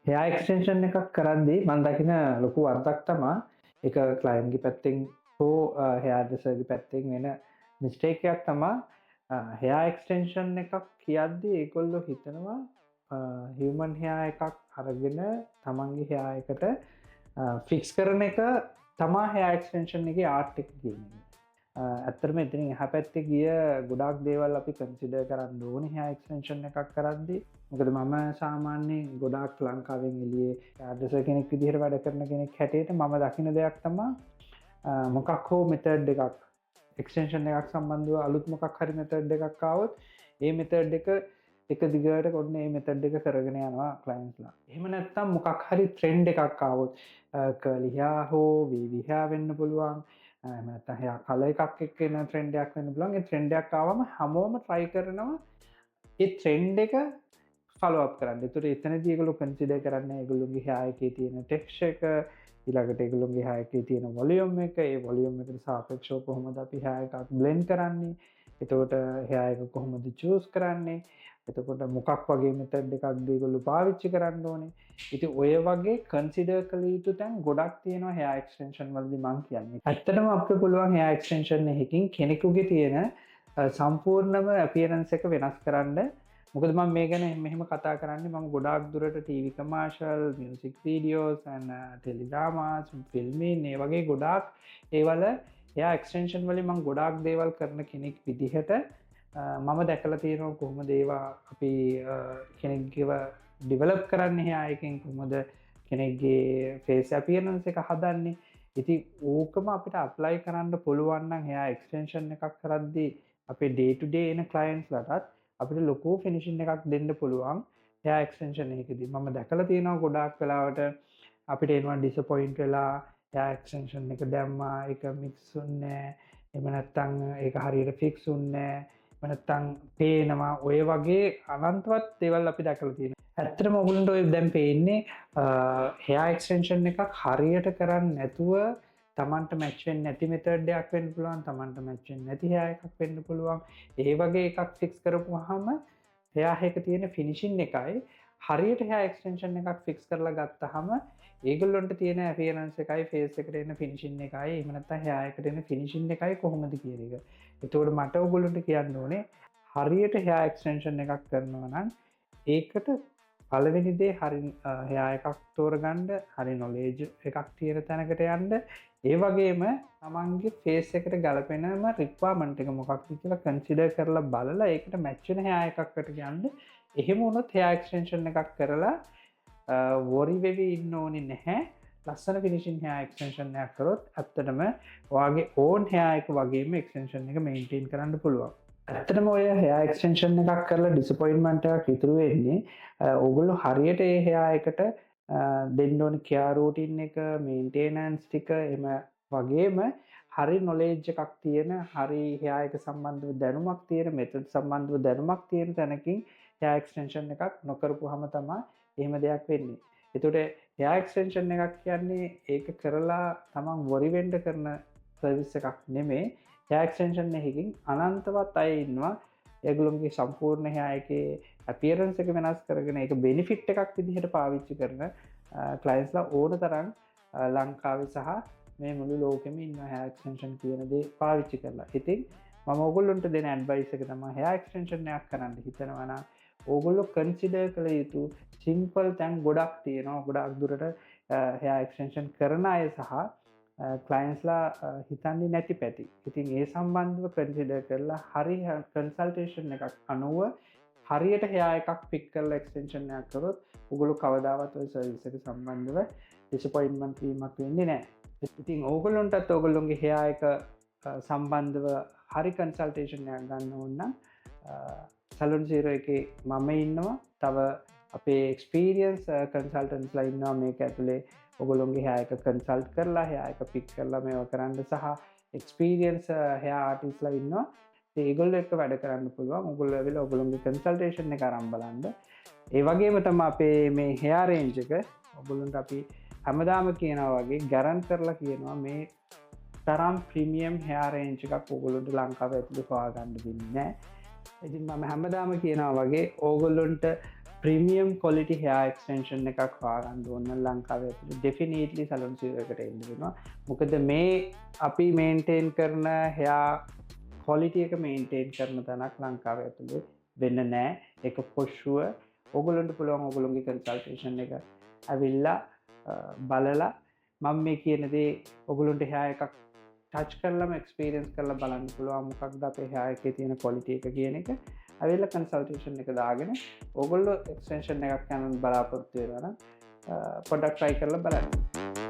එයා එක්ස්ටෙන්ෂන් එකක් කරද්දී මම දකින ලොකු වරදක් තමයි ඒක ක්ලයන්ට්ගේ පැත්තෙන් හෝ හෙයා ඩිසර්ගේ පැත්තෙන් වෙන මිස්ටේක් එකක් තමයි හෙයා එක්ස්ටෙන්ෂන් එකක් කියද්දී ඒගොල්ලෝ හිතනවා හියුමන් හෙයා එකක් අරගෙන තමන්ගේ හෙයා එකට ෆික්ස් කරන එක තමා හෙයා එක්ස්ටෙන්ෂන් එකේ ආර්ට් එක කියන්නේ. ඇත්තටම එතනින් එහා පැත්තේ ගිය ගොඩාක් දේවල් අපි කන්සිඩර් කරන්න ඕනේ හෙයා එක්ස්ටෙන්ෂන් එකක් කරද්දී. මොකද මම සාමාන්‍යයෙන් ගොඩාක් ලංකාවෙන් එළියේ ඩිසර් කෙනෙක් විදිහට වැඩ කරන කෙනෙක් හැටියට මම දකින දෙයක් තමයි මොකක් හෝ මෙතඩ් එකක් එක්ස්ටෙන්ෂන් එකක් සම්බන්ධව අලුත් මොකක් හරි මෙතඩ් එකක් ආවොත් ඒ මෙතඩ් එක දිගට ඔන්න මේ මෙතඩ් එක කරගෙන යනවා ක්ලයන්ට්ස්ලා. එහෙම නැත්නම් මොකක් හරි ට්‍රෙන්ඩ් එකක් ආවොත් කර්ලි හෙයා හෝ වේවි හෙයා වෙන්න පුළුවන්. එහෙම නැත්නම් හෙයා කලර් එකක් එක්ක එන ට්‍රෙන්ඩ් එකක් වෙන්න පුළුවන්. ඒ ට්‍රෙන්ඩ් එකක් ආවම හැමෝම try කරනවා ඒ ට්‍රෙන්ඩ් එක ෆලෝ අප් කරන්න. ඒතර එතනදී ඒගොල්ලෝ කන්සිඩර් කරන්නේ ඒගොල්ලෝගේ හෙයා එකේ තියෙන ටෙක්ස්චර් එක, ඊළඟට ඒගොල්ලෝගේ හෙයා එකේ තියෙන වොලියුම් එක, ඒ වොලියුම් එකට සාපේක්ෂව කොහොමද අපි හෙයා එකක් බ්ලෙන්ඩ් කරන්නේ, එතකොට හෙයා එක කොහොමද චූස් කරන්නේ, එතකොට මොකක් වගේ මෙතඩ් එකක්ද ඒගොල්ලෝ පාවිච්චි කරන්න ඕනේ. ඉතින් ඔය වගේ කන්සිඩර් කළ යුතු තැන් ගොඩක් තියෙනවා හෙයා එක්ස්ටෙන්ෂන් වලදී මම කියන්නේ. ඇත්තටම අපිට පුළුවන් හෙයා එක්ස්ටෙන්ෂන් එකකින් කෙනෙකුගේ තියෙන සම්පූර්ණම අපියරන්ස් එක වෙනස් කරන්න. මොකද මම මේ ගැන මෙහෙම කතා කරන්නේ මම ගොඩාක් දුරට TV commercial, music videos and ටෙලිඩ්‍රාමාස්, ෆිල්මින් මේ වගේ ගොඩාක් ඒවල එයා එක්ස්ටෙන්ෂන් වලින් මම ගොඩාක් දේවල් කරන කෙනෙක් විදිහට මම දැකලා තියෙනවා කොහොමද ඒවා අපි කෙනෙක්ගේව ඩිවෙලොප් කරන්නේ, එයා එකෙන් කොහොමද කෙනෙක්ගේ ෆේස් අපියරන්ස් එක හදන්නේ. ඉතින් ඕකම අපිට ඇප්ලයි කරන්න පුළුවන් නම් එයා එක්ස්ටෙන්ෂන් එකක් කරද්දී අපේ ඩේ ටු ඩේ එන ක්ලයන්ට්ස්ලටත් අපිට ලොකු ෆිනිෂින් එකක් දෙන්න පුළුවන් හෙයා එක්ස්ටෙන්ෂන් එකකදී. මම දැකලා තියෙනවා ගොඩාක් වෙලාවට අපිට එනවා ඩිසපොයින්ට් වෙලා හෙයා එක්ස්ටෙන්ෂන් එක දැම්මා ඒක මික්ස් වුන්නේ නැහැ. එහෙම නැත්නම් ඒක හරියට ෆික්ස් වුන්නේ නැහැ. එහෙම නැත්නම් පේනවා ඔය වගේ අනන්තවත් දේවල් අපි දැකලා තියෙනවා. ඇත්තටම ඔයගොල්ලන්ට ඔය දැන් පේන්නේ හෙයා එක්ස්ටෙන්ෂන් එකක් හරියට කරන්නේ නැතුව තමන්ට මැච් වෙන්නේ නැති මෙතඩ් එකක් වෙන්න පුළුවන්, තමන්ට මැච් වෙන්නේ නැති හෙයා එකක් වෙන්න පුළුවන්. ඒ වගේ එකක් ෆික්ස් කරපුවාම හෙයා එක තියෙන ෆිනිෂින් එකයි හරියට හෙයා එක්ස්ටෙන්ෂන් එකක් ෆික්ස් කරලා ගත්තාම ඒගොල්ලොන්ට තියෙන අපියරන්ස් එකයි ෆේස් එකට එන ෆිනිෂින් එකයි එහෙම නැත්නම් හෙයා එකට එන ෆිනිෂින් එකයි කොහොමද කියන එක. ඒතකොට මට ඔයගොල්ලන්ට කියන්න ඕනේ හරියට හෙයා එක්ස්ටෙන්ෂන් එකක් කරනවා නම් ඒකට පළවෙනි දේ හරි හෙයා එකක් තෝරගන්න, හරි නොලෙජ් එකක් තියෙන තැනකට යන්න, ඒ වගේම තමන්ගේ ෆේස් එකට ගලපෙනම රික්වයර්මන්ට් එක මොකක්ද කියලා කන්සිඩර් කරලා බලලා ඒකට මැච් වෙන හෙයා එකකට යන්න. එහෙම වුණොත් හෙයා එක්ස්ටෙන්ෂන් එකක් කරලා වොරි වෙවි ඉන්න ඕනේ නැහැ. ලස්සන ෆිනිෂින් හෙයා එක්ස්ටෙන්ෂන් එකක් කරොත් ඇත්තටම ඔයාගේ ඕන් හෙයා එක වගේම එක්ස්ටෙන්ෂන් එක මේන්ටේන් කරන්න පුළුවන්. ඇත්තටම ඔය හෙයා එක්ස්ටෙන්ෂන් එකක් කරලා ඩිසපොයින්ට්මන්ට් එකක් ඉතුරු වෙන්නේ ඕගොල්ලෝ හරියට ඒ හෙයා එකට දෙන්න ඕන කෙයාර් රූටින් එක, මේන්ටේනන්ස් ටික, එම වගේම හරි නොලෙජ් එකක් තියෙන, හරි හෙයා එක සම්බන්ධව දැනුමක් තියෙන, මෙතඩ් සම්බන්ධව දැනුමක් තියෙන තැනකින් හෙයා එක්ස්ටෙන්ෂන් එකක් නොකරපුවාම තමයි එහෙම දෙයක් වෙන්නේ. ඒතකොට හෙයා එක්ස්ටෙන්ෂන් එකක් කියන්නේ ඒක කරලා තමන් වොරි වෙන්න කරන සර්විස් එකක් නෙමෙයි. හෙයා එක්ස්ටෙන්ෂන් එකකින් අනන්තවත් අය ඉන්නවා. ඒගොල්ලෝගේ සම්පූර්ණ හෙයා එකේ අපියරන්ස් එක වෙනස් කරගෙන ඒක බෙනිෆිට් එකක් විදිහට පාවිච්චි කරන ක්ලයන්ට්ස්ලා ඕන තරම් ලංකාවේ සහ මේ මුළු ලෝකෙම ඉන්නවා හෙයා එක්ස්ටෙන්ෂන් කියන දේ පාවිච්චි කරලා. ඉතින් මම ඕගොල්ලොන්ට දෙන ඇඩ්වයිස් එක තමයි හෙයා එක්ස්ටෙන්ෂන් එකක් කරන්න හිතනවා නම් ඕගොල්ලෝ කන්සිඩර් කළ යුතු සිම්පල් තැන් ගොඩක් තියෙනවා. ගොඩක් දුරට හෙයා එක්ස්ටෙන්ෂන් කරන අය සහ ක්ලයන්ට්ස්ලා හිතන්නේ නැති පැති. ඉතින් ඒ සම්බන්ධව කන්සිඩර් කරලා හරි කන්සල්ටේෂන් එකක් අනුව හරියට හෙයා එකක් පික් කරලා එක්ස්ටෙන්ෂන් එකක් කරොත් ඔයගොල්ලෝ කවදාවත් ওই සර්විස් එක සම්බන්ධව ඩිසපොයින්ට්මන්ට් වීමක් වෙන්නේ නැහැ. ඉතින් ඕගොල්ලොන්ටත් ඕගොල්ලොන්ගේ හෙයා එක සම්බන්ධව හරි කන්සල්ටේෂන් එකක් ගන්න ඕන නම් සැලොන් 0 එකේ මම ඉන්නවා. තව අපේ එක්ස්පීරියන්ස් කන්සල්ටන්ට්ස්ලා ඉන්නවා මේක ඇතුලේ. ඔයගොල්ලොන්ගේ හෙයා එක කන්සල්ට් කරලා හෙයා එක පික් කරලා මේව කරන්න සහ එක්ස්පීරියන්ස් හෙයා ආටිස්ට්ලා ඉන්නවා. ඒගොල්ලෝ එක්ක වැඩ කරන්න පුළුවන්. ඔයගොල්ලෝ ඇවිල්ලා ඔයගොල්ලොන්ගේ කන්සල්ටේෂන් එක අරන් බලන්න. ඒ වගේම තමයි අපේ මේ හෙයා රේන්ජ් එක ඔයගොල්ලන්ට අපි හැමදාම කියනවා වගේ ගැරන්ට් කරලා කියනවා මේ තරම් ප්‍රීමියම් හෙයා රේන්ජ් එකක් ඔයගොල්ලන්ට ලංකාවේ ඇතුලේ හොයාගන්න දෙන්නේ නැහැ. ඉතින් මම හැමදාම කියනවා වගේ ඕගොල්ලොන්ට ප්‍රීමියම් කොලිටි හයා එක්ස්ටේෂන් එකක් හවාගන්න ඕන්න ලංකාවේ ඩෙෆිනීටලි සලුන් සිරකට එන්නවා. මොකද මේ අපි මේන්ටේන් කරන හයා කොලිටිය එක මේන්ටේන් කරන තැනක් ලංකාව ඇතුළේ වෙන්න නෑ. එක පොශ්ුව ඔගුලන්ට පුළුවන් ඔගුලුන්ගේ කන්සල්ටේෂන් එක ඇවිල්ලා බලලා මං මේ කියනදේ ඔගුලුන්ට හයා එකක් ටච් කරලම එක්ස්පිරියන්ස් කරලා බලන්න පුළුවන් මොකක්ද අපේ හයා එක තියෙන කොලිටිය එක කියන එක ඇවිල්ල කන්සල්ටේෂන් එක දාගෙන ඔගොල්ලො එක්ස්ටේෂන් එකක් යන බලාපොරත්තු වෙන පොඩක් ට්‍රයි කරලා බලන්න.